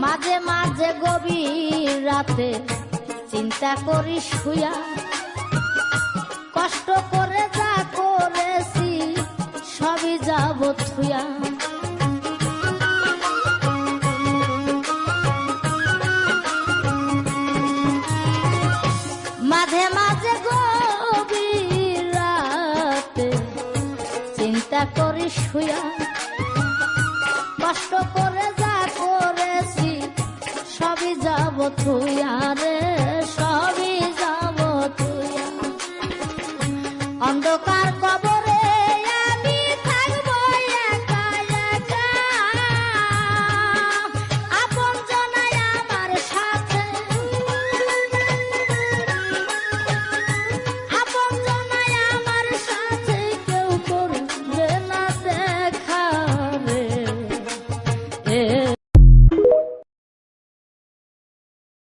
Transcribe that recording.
মাঝে মাঝে গভীর রাতে চিন্তা করি শুয়া, কষ্ট করে যা করেছি সবই যাব থুয়া। মাঝে মাঝে গভীর রাতে চিন্তা করি শুয়া, কষ্ট করে যা করেছি সবই যাব থুয়া রে।